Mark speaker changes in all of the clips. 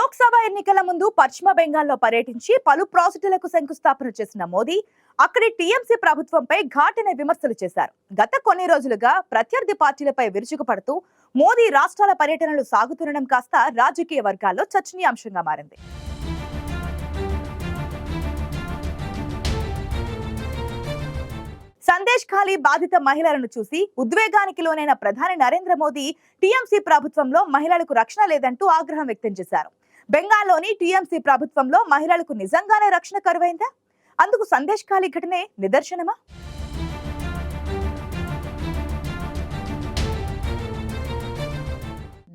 Speaker 1: లోక్సభ ఎన్నికల ముందు పశ్చిమ బెంగాల్లో పర్యటించి పలు ప్రాజెక్టులకు శంకుస్థాపన చేసిన మోదీ అక్కడి టీఎంసీ ప్రభుత్వంపై ఘాటైన విమర్శలు చేశారు. గత కొన్ని రోజులుగా ప్రత్యర్థి పార్టీలపై విరుచుకుపడుతూ మోదీ రాష్ట్రాల పర్యటనలు సాగుతుండడం కాస్త రాజకీయ వర్గాల్లో చర్చనీయాంశంగా మారింది. సందేశ్ ఖాళీ బాధిత మహిళలను చూసి ఉద్వేగానికి లోనైన ప్రధాని నరేంద్ర మోదీ టీఎంసీ ప్రభుత్వంలో మహిళలకు రక్షణ లేదంటూ ఆగ్రహం వ్యక్తం చేశారు. బెంగాల్లోని టీఎంసీ ప్రభుత్వంలో మహిళలకు నిజంగానే రక్షణ కరువైందా? అందుకు సందేశ్ ఖాళీ ఘటనే నిదర్శనమా?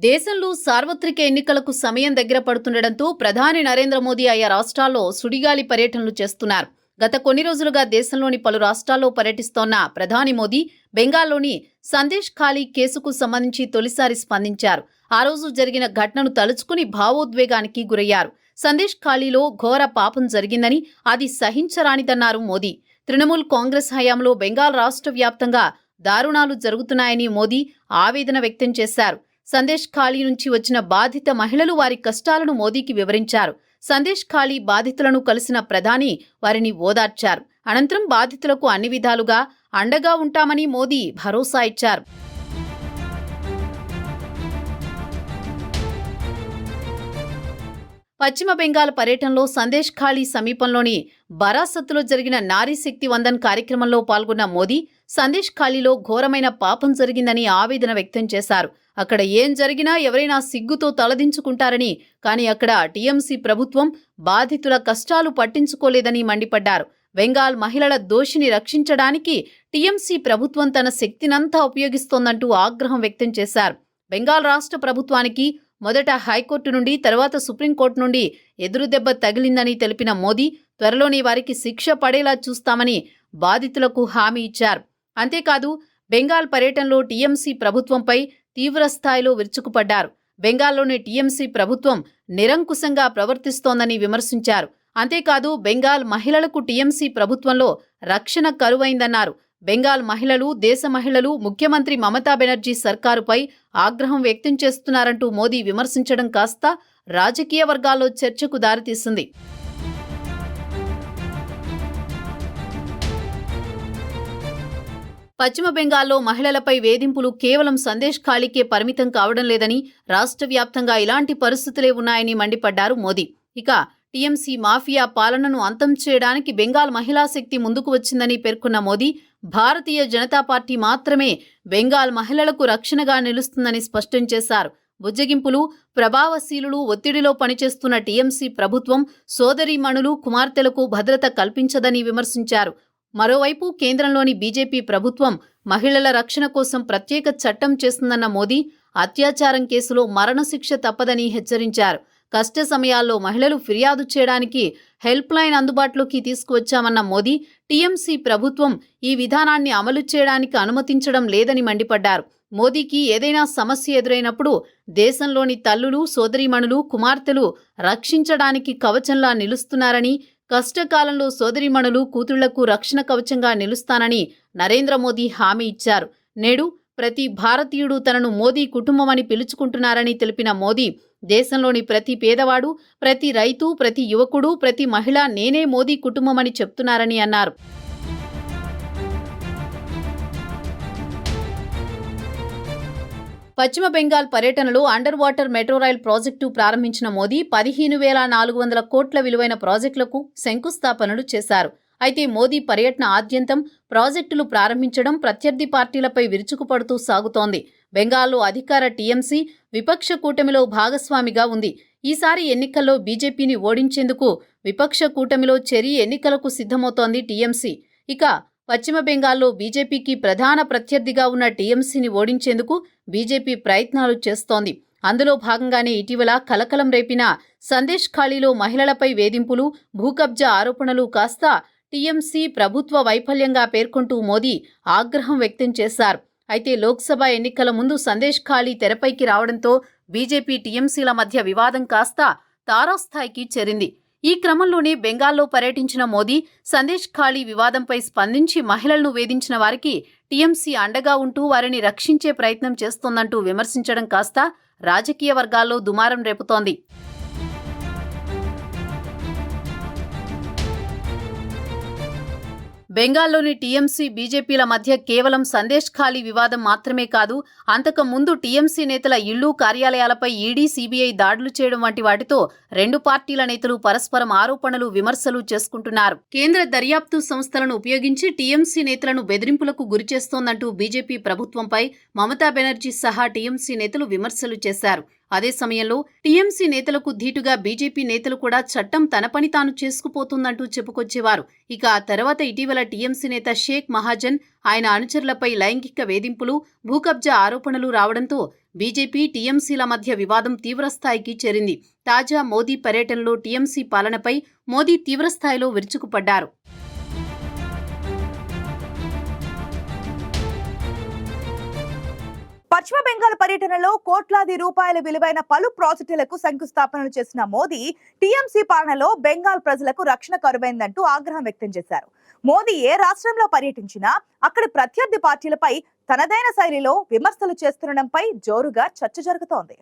Speaker 2: దేశంలో సార్వత్రిక ఎన్నికలకు సమయం దగ్గర పడుతుండటంతో ప్రధాని నరేంద్ర మోదీ ఆయా రాష్ట్రాల్లో సుడిగాలి పర్యటనలు చేస్తున్నారు. గత కొన్ని రోజులుగా దేశంలోని పలు రాష్ట్రాల్లో పర్యటిస్తోన్న ప్రధాని మోదీ బెంగాల్లోని సందేశ్ ఖాళీ కేసుకు సంబంధించి తొలిసారి స్పందించారు. ఆ రోజు జరిగిన ఘటనను తలుచుకుని భావోద్వేగానికి గురయ్యారు. సందేశ్ ఖాళీలో ఘోర పాపం జరిగిందని, అది సహించరానిదన్నారు మోదీ. తృణమూల్ కాంగ్రెస్ హయాంలో బెంగాల్ రాష్ట్ర వ్యాప్తంగా దారుణాలు జరుగుతున్నాయని మోదీ ఆవేదన వ్యక్తం చేశారు. సందేశ్ ఖాళీ నుంచి వచ్చిన బాధిత మహిళలు వారి కష్టాలను మోదీకి వివరించారు. సందేశ్ ఖాళీ బాధితులను కలిసిన ప్రధాని వారిని ఓదార్చారు. అనంతరం బాధితులకు అన్ని విధాలుగా అండగా ఉంటామని మోదీ భరోసా ఇచ్చారు. పశ్చిమ బెంగాల్ పర్యటనలో సందేశ్ ఖాళీ సమీపంలోని బరాసత్తులో జరిగిన నారీ శక్తి వందన్ కార్యక్రమంలో పాల్గొన్న మోదీ సందేశ్ ఖాళీలో ఘోరమైన పాపం జరిగిందని ఆవేదన వ్యక్తం చేశారు. అక్కడ ఏం జరిగినా ఎవరైనా సిగ్గుతో తలదించుకుంటారని, కానీ అక్కడ టీఎంసీ ప్రభుత్వం బాధితుల కష్టాలు పట్టించుకోలేదని మండిపడ్డారు. బెంగాల్ మహిళల దోషిని రక్షించడానికి టీఎంసీ ప్రభుత్వం తన శక్తినంతా ఉపయోగిస్తోందంటూ ఆగ్రహం వ్యక్తం చేశారు. బెంగాల్ రాష్ట్ర ప్రభుత్వానికి మొదట హైకోర్టు నుండి తర్వాత సుప్రీంకోర్టు నుండి ఎదురుదెబ్బ తగిలిందని తెలిపిన మోదీ త్వరలోనే వారికి శిక్ష పడేలా చూస్తామని బాధితులకు హామీ ఇచ్చారు. అంతేకాదు బెంగాల్ పర్యటనలో టీఎంసీ ప్రభుత్వంపై తీవ్రస్థాయిలో విరుచుకుపడ్డారు. బెంగాల్లోని టీఎంసీ ప్రభుత్వం నిరంకుశంగా ప్రవర్తిస్తోందని విమర్శించారు. అంతేకాదు బెంగాల్ మహిళలకు టీఎంసీ ప్రభుత్వంలో రక్షణ కరువైందన్నారు. బెంగాల్ మహిళలు, దేశ మహిళలు ముఖ్యమంత్రి మమతా బెనర్జీ సర్కారుపై ఆగ్రహం వ్యక్తం చేస్తున్నారంటూ మోదీ విమర్శించడం కాస్త రాజకీయ వర్గాల్లో చర్చకు దారితీసింది. పశ్చిమ బెంగాల్లో మహిళలపై వేధింపులు కేవలం సందేశ్ ఖాళీకే పరిమితం కావడం లేదని, రాష్ట్ర వ్యాప్తంగా ఇలాంటి పరిస్థితులే ఉన్నాయని మండిపడ్డారు మోదీ. ఇక టీఎంసీ మాఫియా పాలనను అంతం చేయడానికి బెంగాల్ మహిళా శక్తి ముందుకు వచ్చిందని పేర్కొన్న మోదీ భారతీయ జనతా పార్టీ మాత్రమే బెంగాల్ మహిళలకు రక్షణగా నిలుస్తుందని స్పష్టం చేశారు. బుజ్జగింపులు, ప్రభావశీలులు, ఒత్తిడిలో పనిచేస్తున్న టీఎంసీ ప్రభుత్వం సోదరీమణులు, కుమార్తెలకు భద్రత కల్పించదని విమర్శించారు. మరోవైపు కేంద్రంలోని బీజేపీ ప్రభుత్వం మహిళల రక్షణ కోసం ప్రత్యేక చట్టం చేస్తుందన్న మోదీ అత్యాచారం కేసులో మరణశిక్ష తప్పదని హెచ్చరించారు. కష్ట సమయాల్లో మహిళలు ఫిర్యాదు చేయడానికి హెల్ప్ లైన్ అందుబాటులోకి తీసుకువచ్చామన్న మోదీ టీఎంసీ ప్రభుత్వం ఈ విధానాన్ని అమలు చేయడానికి అనుమతించడం లేదని మండిపడ్డారు. మోదీకి ఏదైనా సమస్య ఎదురైనప్పుడు దేశంలోని తల్లులు, సోదరీమణులు, కుమార్తెలు రక్షించడానికి కవచంలా నిలుస్తున్నారని, కష్టకాలంలో సోదరీమణులు, కూతుళ్లకు రక్షణ కవచంగా నిలుస్తానని నరేంద్ర మోదీ హామీ ఇచ్చారు. నేడు ప్రతి భారతీయుడు తనను మోదీ కుటుంబమని పిలుచుకుంటున్నారని తెలిపిన మోదీ దేశంలోని ప్రతి పేదవాడు, ప్రతి రైతు, ప్రతి యువకుడు, ప్రతి మహిళ నేనే మోదీ కుటుంబమని చెప్తున్నారని అన్నారు. పశ్చిమ బెంగాల్ పర్యటనలో under water metro rail project ప్రారంభించిన మోదీ 15,400 కోట్ల విలువైన ప్రాజెక్టులకు శంకుస్థాపనలు చేశారు. అయితే మోదీ పర్యటన ఆద్యంతం ప్రాజెక్టులు ప్రారంభించడం ప్రత్యర్థి పార్టీలపై విరుచుకుపడుతూ సాగుతోంది. బెంగాల్లో అధికార టీఎంసీ విపక్ష కూటమిలో భాగస్వామిగా ఉంది. ఈసారి ఎన్నికల్లో బీజేపీని ఓడించేందుకు విపక్ష కూటమిలో చేరి ఎన్నికలకు సిద్ధమవుతోంది టీఎంసీ. ఇక పశ్చిమ బెంగాల్లో బీజేపీకి ప్రధాన ప్రత్యర్థిగా ఉన్న టీఎంసీని ఓడించేందుకు బీజేపీ ప్రయత్నాలు చేస్తోంది. అందులో భాగంగానే ఇటీవల కలకలం రేపిన సందేశ్ ఖాళీలో మహిళలపై వేధింపులు, భూకబ్జా ఆరోపణలు కాస్త టీఎంసీ ప్రభుత్వ వైఫల్యంగా పేర్కొంటూ మోదీ ఆగ్రహం వ్యక్తం చేశారు. అయితే లోక్సభ ఎన్నికల ముందు సందేశ్ ఖాళీ తెరపైకి రావడంతో బీజేపీ, టీఎంసీల మధ్య వివాదం కాస్త తారాస్థాయికి చేరింది. ఈ క్రమంలోనే బెంగాల్లో పర్యటించిన మోదీ సందేశ్ ఖాళీ వివాదంపై స్పందించి మహిళలను వేధించిన వారికి టీఎంసీ అండగా ఉంటూ వారిని రక్షించే ప్రయత్నం చేస్తోందంటూ విమర్శించడం కాస్త రాజకీయ వర్గాల్లో దుమారం రేపుతోంది. బెంగాల్లోని టీఎంసీ బీజేపీల మధ్య కేవలం సందేశ్ ఖాళీ వివాదం మాత్రమే కాదు, అంతకు ముందు టీఎంసీ నేతల ఇళ్లు, కార్యాలయాలపై ఈడీ, సీబీఐ దాడులు చేయడం వంటి వాటితో రెండు పార్టీల నేతలు పరస్పరం ఆరోపణలు, విమర్శలు చేసుకుంటున్నారు. కేంద్ర దర్యాప్తు సంస్థలను ఉపయోగించి టీఎంసీ నేతలను బెదిరింపులకు గురిచేస్తోందంటూ బీజేపీ ప్రభుత్వంపై మమతా బెనర్జీ సహా టీఎంసీ నేతలు విమర్శలు చేశారు. అదే సమయంలో టీఎంసీ నేతలకు ధీటుగా బీజేపీ నేతలు కూడా చట్టం తన పని తాను చేసుకుపోతుందంటూ చెప్పుకొచ్చేవారు. ఇక ఆ తర్వాత ఇటీవల టీఎంసీ నేత షేక్ మహాజన్, ఆయన అనుచరులపై లైంగిక వేధింపులు, భూకబ్జా ఆరోపణలు రావడంతో బీజేపీ, టీఎంసీల మధ్య వివాదం తీవ్రస్థాయికి చేరింది. తాజా మోదీ పర్యటనలో టీఎంసీ పాలనపై మోదీ తీవ్రస్థాయిలో విరుచుకుపడ్డారు.
Speaker 1: పశ్చిమ బెంగాల్ పర్యటనలో కోట్లాది రూపాయల విలువైన పలు ప్రాజెక్టులకు శంకుస్థాపనలు చేసిన మోదీ టీఎంసీ పాలనలో బెంగాల్ ప్రజలకు రక్షణ కరువైందంటూ ఆగ్రహం వ్యక్తం చేశారు. మోదీ ఏ రాష్ట్రంలో పర్యటించినా అక్కడి ప్రత్యర్థి పార్టీలపై తనదైన శైలిలో విమర్శలు చేస్తుండడంపై జోరుగా చర్చ జరుగుతోంది.